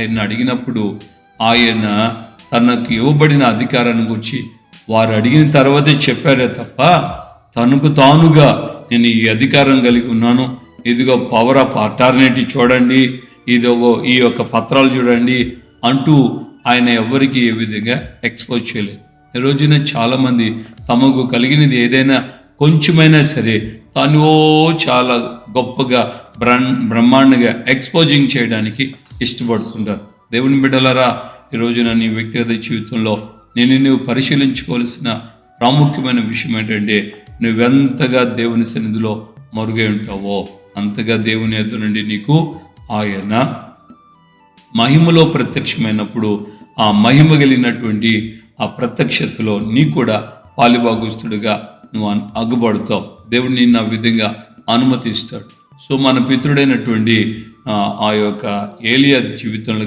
ఆయన అడిగినప్పుడు ఆయన తనకు ఇవ్వబడిన అధికారాన్ని గురించి వారు అడిగిన తర్వాతే చెప్పారే తప్ప తనకు తానుగా నేను ఈ అధికారం కలిగి ఉన్నాను, ఇదిగో పవర్ ఆఫ్ అటార్నిటీ చూడండి, ఇదిగో ఈ యొక్క పత్రాలు చూడండి అంటూ ఆయన ఎవరికి ఏ విధంగా ఎక్స్పోజ్ చేయలేదు. ఈ రోజున చాలామంది తమకు కలిగినది ఏదైనా కొంచెమైనా సరే తాను చాలా గొప్పగా బ్రహ్మాండంగా ఎక్స్పోజింగ్ చేయడానికి ఇష్టపడుతుంటారు. దేవుని బిడ్డలారా, ఈ రోజున నీ వ్యక్తిగత జీవితంలో నువ్వు పరిశీలించుకోవాల్సిన ప్రాముఖ్యమైన విషయం ఏంటంటే, నువ్వెంతగా దేవుని సన్నిధిలో మరుగై ఉంటావో అంతగా దేవుని ఎదురు నుండి నీకు ఆయన మహిమలో ప్రత్యక్షమైనప్పుడు ఆ మహిమ కలిగినటువంటి ఆ ప్రత్యక్షతలో నీ కూడా పాలిభాగస్తుడిగా నువ్వు అగ్గుపడతావు. దేవుడు నిన్ను ఆ విధంగా అనుమతిస్తాడు. సో మన పితృడైనటువంటి ఆ యొక్క ఏలియా జీవితంలో